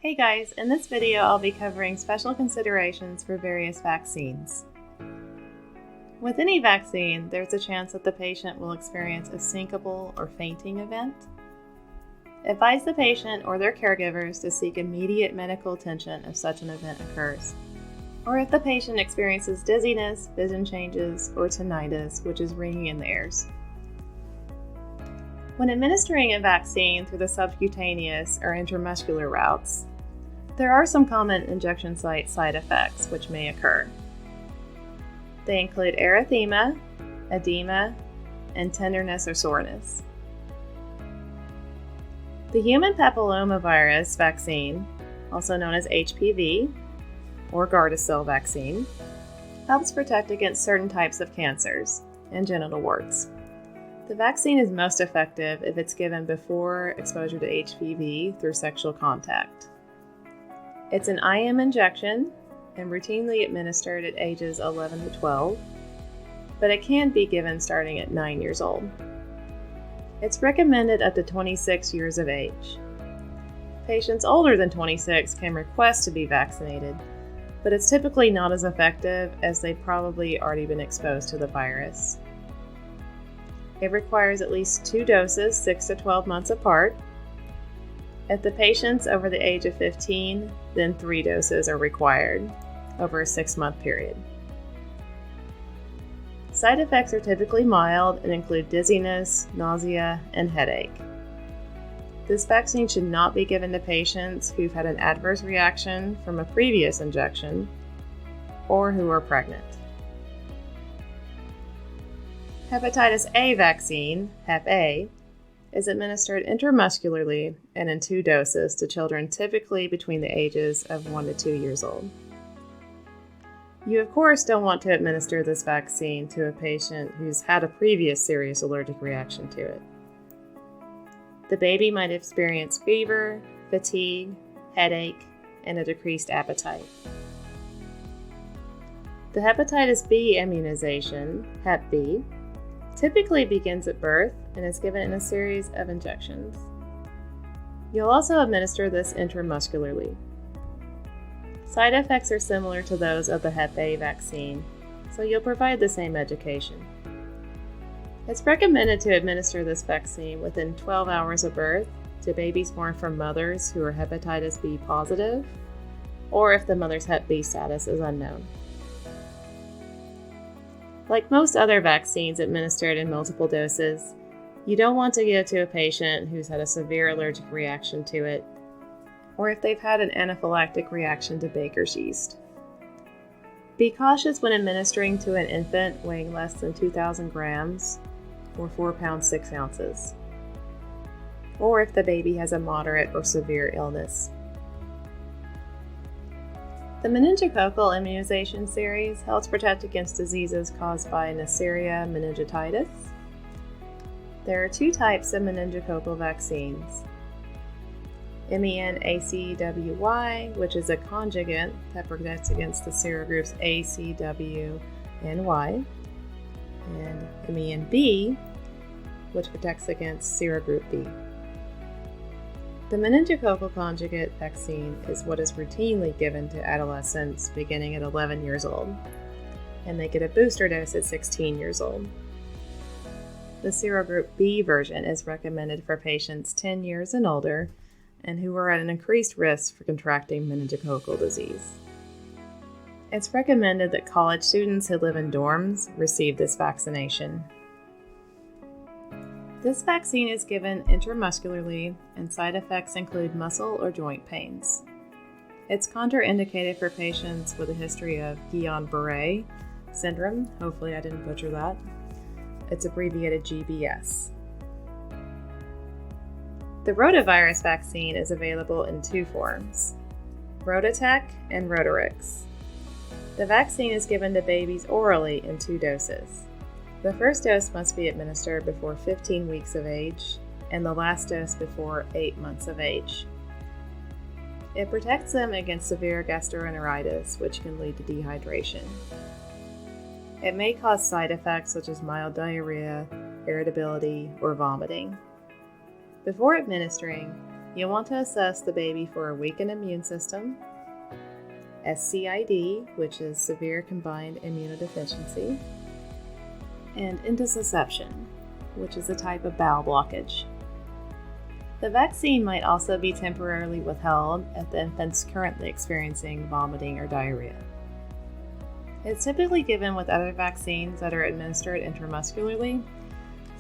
Hey guys, in this video I'll be covering special considerations for various vaccines. With any vaccine, there's a chance that the patient will experience a syncopal or fainting event. Advise the patient or their caregivers to seek immediate medical attention if such an event occurs, or if the patient experiences dizziness, vision changes, or tinnitus, which is ringing in the ears. When administering a vaccine through the subcutaneous or intramuscular routes, there are some common injection site side effects which may occur. They include erythema, edema, and tenderness or soreness. The human papillomavirus vaccine, also known as HPV or Gardasil vaccine, helps protect against certain types of cancers and genital warts. The vaccine is most effective if it's given before exposure to HPV through sexual contact. It's an IM injection and routinely administered at ages 11 to 12, but it can be given starting at 9 years old. It's recommended up to 26 years of age. Patients older than 26 can request to be vaccinated, but it's typically not as effective as they've probably already been exposed to the virus. It requires at least 2 doses 6 to 12 months apart. If the patient's over the age of 15, then 3 doses are required over a 6-month period. Side effects are typically mild and include dizziness, nausea, and headache. This vaccine should not be given to patients who've had an adverse reaction from a previous injection or who are pregnant. Hepatitis A vaccine, HepA, is administered intramuscularly and in 2 doses to children typically between the ages of 1 to 2 years old. You of course don't want to administer this vaccine to a patient who's had a previous serious allergic reaction to it. The baby might experience fever, fatigue, headache, and a decreased appetite. The hepatitis B immunization, HepB, typically begins at birth and is given in a series of injections. You'll also administer this intramuscularly. Side effects are similar to those of the HepA vaccine, so you'll provide the same education. It's recommended to administer this vaccine within 12 hours of birth to babies born from mothers who are hepatitis B positive, or if the mother's Hep B status is unknown. Like most other vaccines administered in multiple doses, you don't want to give to a patient who's had a severe allergic reaction to it, or if they've had an anaphylactic reaction to baker's yeast. Be cautious when administering to an infant weighing less than 2,000 grams, or 4 pounds 6 ounces, or if the baby has a moderate or severe illness. The meningococcal immunization series helps protect against diseases caused by Neisseria meningitidis. There are 2 types of meningococcal vaccines. MEN-ACWY, which is a conjugate that protects against the serogroups A, C, W, and Y, and MEN-B, which protects against serogroup B. The meningococcal conjugate vaccine is what is routinely given to adolescents beginning at 11 years old, and they get a booster dose at 16 years old. The serogroup B version is recommended for patients 10 years and older and who are at an increased risk for contracting meningococcal disease. It's recommended that college students who live in dorms receive this vaccination. This vaccine is given intramuscularly, and side effects include muscle or joint pains. It's contraindicated for patients with a history of Guillain-Barré syndrome. Hopefully I didn't butcher that. It's abbreviated GBS. The rotavirus vaccine is available in 2 forms, Rotavirus and Rotavirus. The vaccine is given to babies orally in 2 doses. The first dose must be administered before 15 weeks of age, and the last dose before 8 months of age. It protects them against severe gastroenteritis, which can lead to dehydration. It may cause side effects such as mild diarrhea, irritability, or vomiting. Before administering, you'll want to assess the baby for a weakened immune system, SCID, which is severe combined immunodeficiency, and intussusception, which is a type of bowel blockage. The vaccine might also be temporarily withheld if the infant's currently experiencing vomiting or diarrhea. It's typically given with other vaccines that are administered intramuscularly,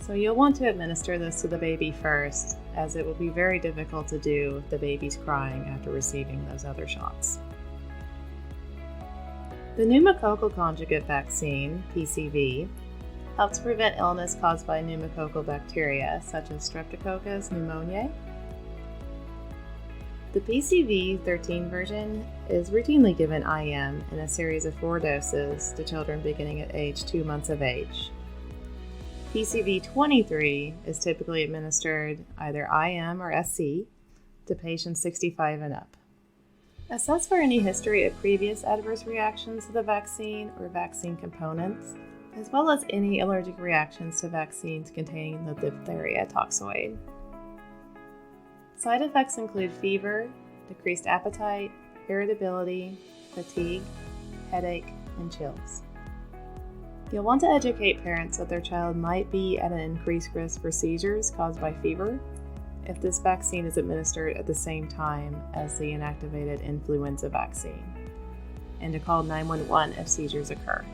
so you'll want to administer this to the baby first, as it will be very difficult to do if the baby's crying after receiving those other shots. The pneumococcal conjugate vaccine, PCV, helps prevent illness caused by pneumococcal bacteria such as Streptococcus pneumoniae. The PCV13 version is routinely given IM in a series of 4 doses to children beginning at age 2 months of age. PCV23 is typically administered either IM or SC to patients 65 and up. Assess for any history of previous adverse reactions to the vaccine or vaccine components, as well as any allergic reactions to vaccines containing the diphtheria toxoid. Side effects include fever, decreased appetite, irritability, fatigue, headache, and chills. You'll want to educate parents that their child might be at an increased risk for seizures caused by fever if this vaccine is administered at the same time as the inactivated influenza vaccine, and to call 911 if seizures occur.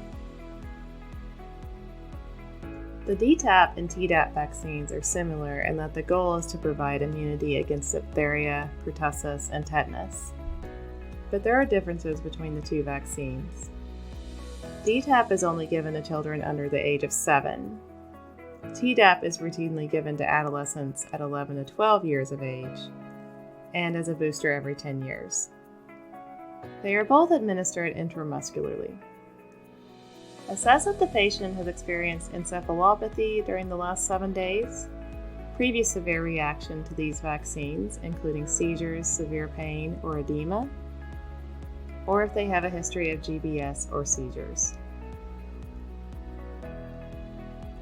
The DTaP and TDaP vaccines are similar in that the goal is to provide immunity against diphtheria, pertussis, and tetanus. But there are differences between the two vaccines. DTaP is only given to children under the age of 7. TDaP is routinely given to adolescents at 11 to 12 years of age, and as a booster every 10 years. They are both administered intramuscularly. Assess if the patient has experienced encephalopathy during the last 7 days, previous severe reaction to these vaccines, including seizures, severe pain, or edema, or if they have a history of GBS or seizures.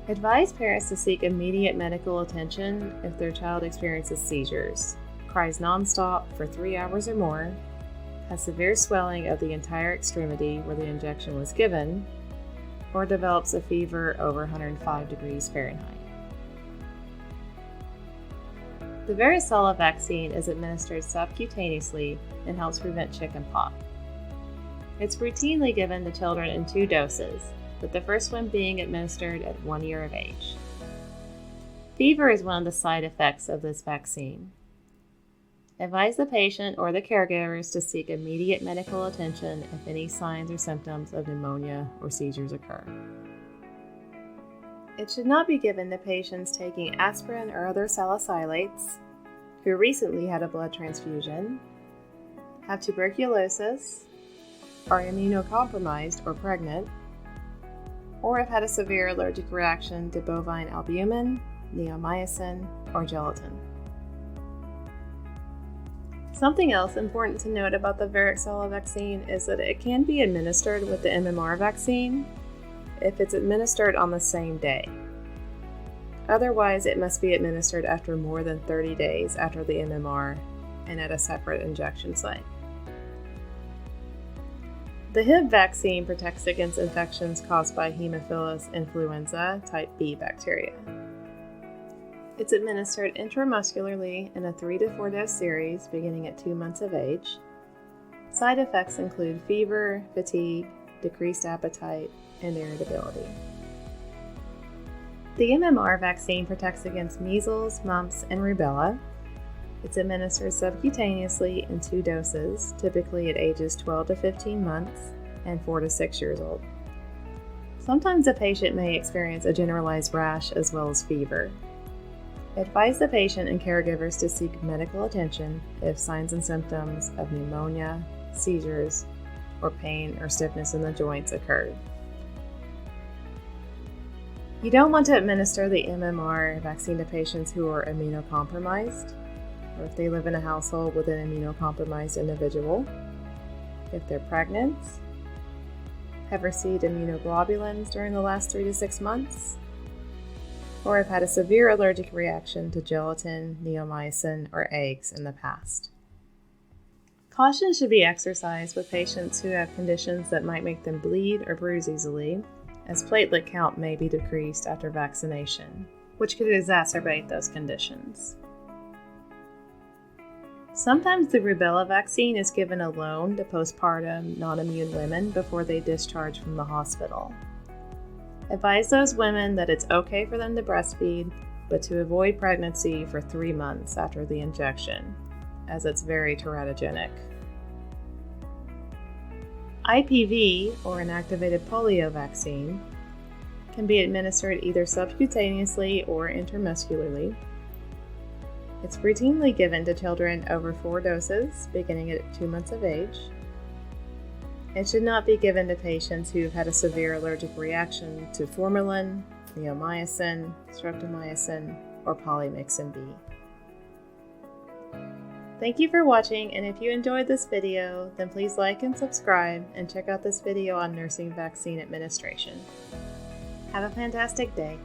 Advise parents to seek immediate medical attention if their child experiences seizures, cries nonstop for 3 hours or more, has severe swelling of the entire extremity where the injection was given, or develops a fever over 105 degrees Fahrenheit. The Varicella vaccine is administered subcutaneously and helps prevent chickenpox. It's routinely given to children in 2 doses, with the first one being administered at 1 year of age. Fever is one of the side effects of this vaccine. Advise the patient or the caregivers to seek immediate medical attention if any signs or symptoms of pneumonia or seizures occur. It should not be given to patients taking aspirin or other salicylates, who recently had a blood transfusion, have tuberculosis, are immunocompromised or pregnant, or have had a severe allergic reaction to bovine albumin, neomycin, or gelatin. Something else important to note about the Varicella vaccine is that it can be administered with the MMR vaccine if it's administered on the same day. Otherwise, it must be administered after more than 30 days after the MMR and at a separate injection site. The HepB vaccine protects against infections caused by Haemophilus influenza type B bacteria. It's administered intramuscularly in a 3 to 4 dose series beginning at 2 months of age. Side effects include fever, fatigue, decreased appetite, and irritability. The MMR vaccine protects against measles, mumps, and rubella. It's administered subcutaneously in 2 doses, typically at ages 12 to 15 months and 4 to 6 years old. Sometimes a patient may experience a generalized rash as well as fever. Advise the patient and caregivers to seek medical attention if signs and symptoms of pneumonia, seizures, or pain or stiffness in the joints occurred. You don't want to administer the MMR vaccine to patients who are immunocompromised, or if they live in a household with an immunocompromised individual, if they're pregnant, have received immunoglobulins during the last 3 to 6 months, or have had a severe allergic reaction to gelatin, neomycin, or eggs in the past. Caution should be exercised with patients who have conditions that might make them bleed or bruise easily, as platelet count may be decreased after vaccination, which could exacerbate those conditions. Sometimes the rubella vaccine is given alone to postpartum non-immune women before they discharge from the hospital. Advise those women that it's okay for them to breastfeed, but to avoid pregnancy for 3 months after the injection, as it's very teratogenic. IPV, or inactivated polio vaccine, can be administered either subcutaneously or intramuscularly. It's routinely given to children over 4 doses, beginning at 2 months of age. It should not be given to patients who have had a severe allergic reaction to formalin, neomycin, streptomycin, or polymyxin B. Thank you for watching, and if you enjoyed this video, then please like and subscribe, and check out this video on nursing vaccine administration. Have a fantastic day.